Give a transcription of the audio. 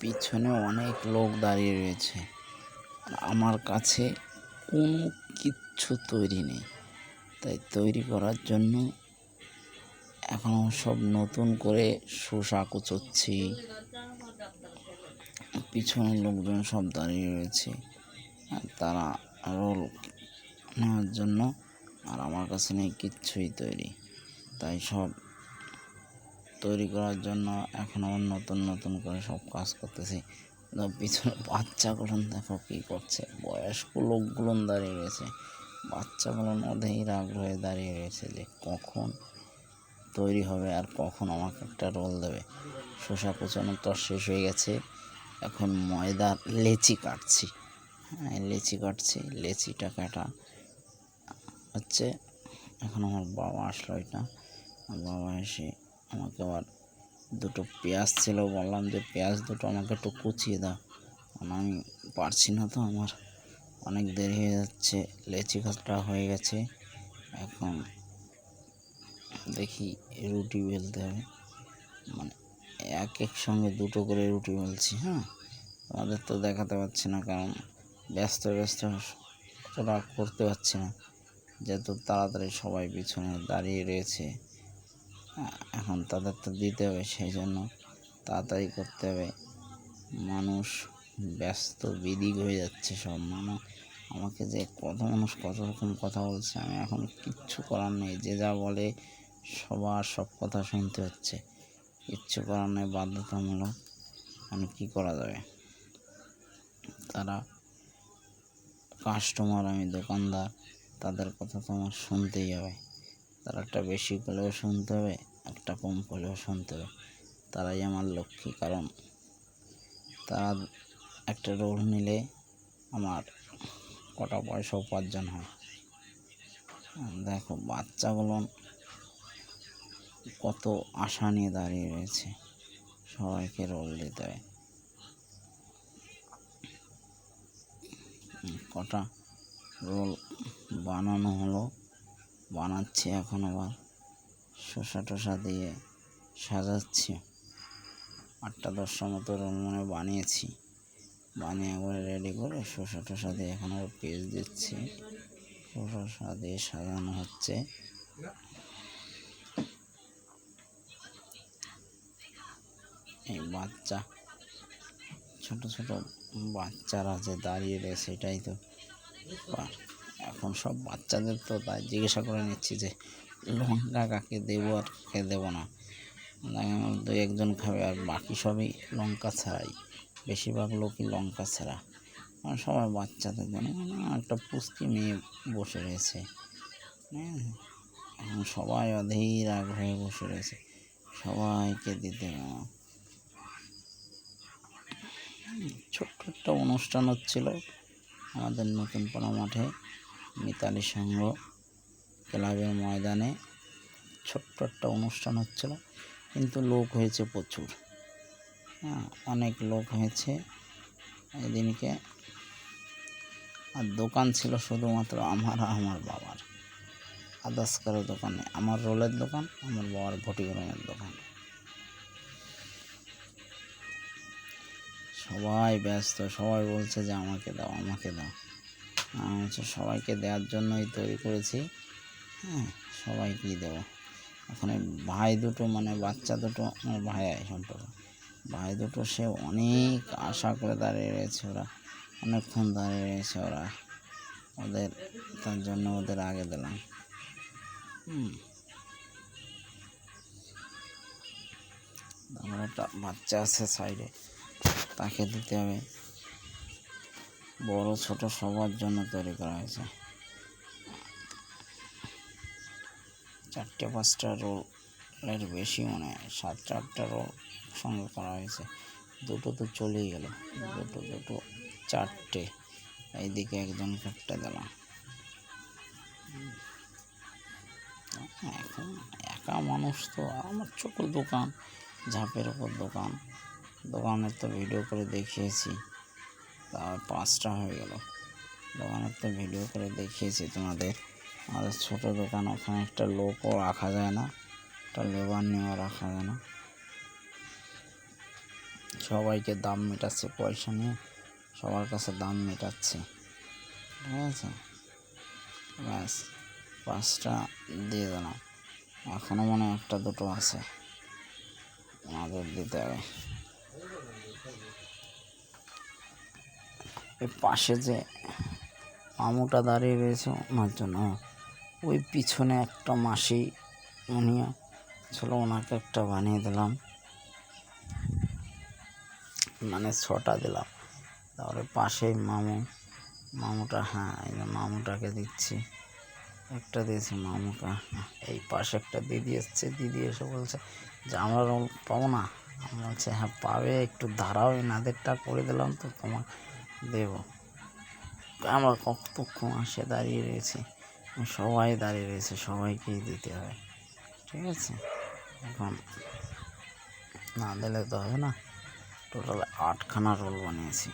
পিছনে অনেক লোক দাঁড়িয়ে রয়েছে, আর আমার কাছে কোনো কিচ্ছু তৈরি নেই। তাই তৈরি করার জন্য এখনও সব নতুন করে শসা কুচোচ্ছি। পিছনের লোকজন সব দাঁড়িয়ে রয়েছে, আর তারা রোল নেওয়ার জন্য, আর আমার কাছে নেই কিচ্ছুই তৈরি। তাই সব তৈরি করার জন্য এখন আবার নতুন নতুন করে সব কাজ করতেছি। পিছনে বাচ্চাগুলো দেখো কী করছে, বয়স্ক লোকগুলো দাঁড়িয়ে রয়েছে, বাচ্চাগুলো অধীর আগ্রহে দাঁড়িয়ে রয়েছে যে কখন তৈরি হবে আর কখন আমাকে একটা রোল দেবে। শসা কুচানো তো শেষ হয়ে গেছে, এখন ময়দার লেচি কাটছি। লেচি কাটছি, লেচিটা কাটা হচ্ছে। এখন আমার বাবা আসলো, এটা বাবা এসে আমাকে আবার দুটো পেঁয়াজ ছিল, বললাম যে পেঁয়াজ দুটো আমাকে একটু কুচিয়ে দাও, আমি পারছি না, তো আমার অনেক দেরি হয়ে যাচ্ছে, লেচি কাটা হয়ে গেছে। এখন দেখি রুটি বেলতে হবে, মানে এক সঙ্গে দুটো করে রুটি বেলছি। তোমাদের তো দেখাতে পারছি না, কারণ ব্যস্ত ওরা করতে পারছি না, যেহেতু তাড়াতাড়ি সবাই পিছনে দাঁড়িয়ে রয়েছে। এখন তাদের তো দিতে হবে, সেই জন্য তাড়াতাড়ি করতে হবে। মানুষ ব্যস্ত বিদিক হয়ে যাচ্ছে সব। আমাকে যে কত মানুষ কত রকম কথা বলছে, আমি এখন কিচ্ছু করার নেই, যে যা বলে সবার সব কথা শুনতে হচ্ছে, কিচ্ছু করার নেই, বাধ্যতামূলক। মানে কী করা যাবে, তারা কাস্টমার, আমি দোকানদার, তাদের কথা তো আমার শুনতেই হবে। তারা একটা বেশি করলেও শুনতে হবে, একটা কম করলেও শুনতে হবে। তারাই আমার লক্ষ্মী, কারণ তারা একটা রোল নিলে আমার কটা পয়সা উপার্জন হয়। দেখো বাচ্চাগুলো কত আশা নিয়ে দাঁড়িয়ে রয়েছে, সবাইকে রোল দিতে হয়। কটা রোল বানানো হলো, বানাচ্ছি এখন, আবার শসা টসা দিয়ে সাজাচ্ছি। 8-10টা মতো রোল মনে বানিয়েছি, বানিয়ে একবারে রেডি করে শসা টসা দিয়ে এখন আবার পেস্ট দিচ্ছি, শসা দিয়ে সাজানো হচ্ছে। এই বাচ্চা ছোট ছোট বাচ্চারা যে দাঁড়িয়ে রয়েছে, সেটাই তো এখন সব বাচ্চাদের তো তাই জিজ্ঞাসা করে নিচ্ছি যে লঙ্কা কাকে দেবো আর কাকে দেবো না। 2-1জন খাবে, আর বাকি সবই লঙ্কা ছাড়াই, বেশিরভাগ লোকই লঙ্কা ছাড়া। সবাই বাচ্চাদের জন্য, একটা পুষ্টি মেয়ে বসে রয়েছে, এখন সবাই অধীর আগ্রহে বসে রয়েছে, সবাইকে দিতে। ছোট্ট একটা অনুষ্ঠান হচ্ছিল আমাদের নতুন পাড়া মাঠে, মিতালি সংঘ ক্লাবের ময়দানে ছোট্ট একটা অনুষ্ঠান হচ্ছিল, কিন্তু লোক হয়েছে প্রচুর। অনেক লোক হয়েছে এদিনকে। আর দোকান ছিল শুধুমাত্র আমার আর আমার বাবার, আদার্স কারো দোকান নেই। আমার রোলের দোকান, আমার বাবার ঘটি গরমের দোকান। সবাই ব্যস্ত, সবাই বলছে যে আমাকে দাও, আমাকে দাও। আমি হচ্ছে সবাইকে দেওয়ার জন্যই তৈরি করেছি। সবাইকেই দেবো। ওখানে ভাই দুটো, মানে বাচ্চা দুটো, আমার ভাই সম্পর্ক, ভাই দুটো সে অনেক আশা করে দাঁড়িয়ে রয়েছে, ওরা অনেকক্ষণ দাঁড়িয়ে রয়েছে, ওদের তার জন্য ওদের আগে দিলাম। আমার একটা বাচ্চা আছে সাইডে, তাকে দিতে হবে। বড় ছোট সবার জন্য তৈরি করা হয়েছে। 4-5টা রোলের বেশি, মনে হয় 7-8টা রোল সঙ্গে করা হয়েছে। দুটো তো চলেই গেল, দুটো 4টে, এইদিকে একজন একটা দিলাম। এখন একা মানুষ তো, আমার ছোট দোকান, ঝাঁপের ওপর দোকান, দোকানের তো ভিডিও করে দেখিয়েছি, তার 5টা হয়ে গেল। দোকানের তো ভিডিও করে দেখিয়েছি তোমাদের। আমাদের ছোটো দোকান, ওখানে একটা লোকও রাখা যায় না, একটা লেবার নিয়েও রাখা যায় না, সবাইকে দাম মেটাচ্ছে, পয়সা নিয়ে সবার কাছে দাম মেটাচ্ছে। ঠিক আছে, ব্যাস 5টা দিয়ে দিলাম। এখনও মনে হয় 1-2টো আছে, ওনাদের দিতে হবে। এই পাশে যে মামুটা দাঁড়িয়ে রয়েছে ওনার জন্য, ওই পিছনে একটা মাসি উনি ছিল, ওনাকে একটা বানিয়ে দিলাম, মানে 6টা দিলাম। তারপরে পাশেই মামুটা, হ্যাঁ এই মামুটাকে দিচ্ছি, একটা দিয়েছি মামুকা। এই পাশে একটা দিদি এসছে, দিদি এসে বলছে যে আমরা রোল পাবো না। আমি বলছি হ্যাঁ পাবে, একটু দাঁড়াও, এনাদেরটা করে দিলাম তো তোমার দেবো। আমরা কতক্ষণ আসে দাঁড়িয়ে রয়েছি, সবাই দাঁড়িয়ে রয়েছে, সবাইকেই দিতে হবে। ঠিক আছে, এখন না দিলে তো হবে না। টোটাল 8খানা রোল বানিয়েছি।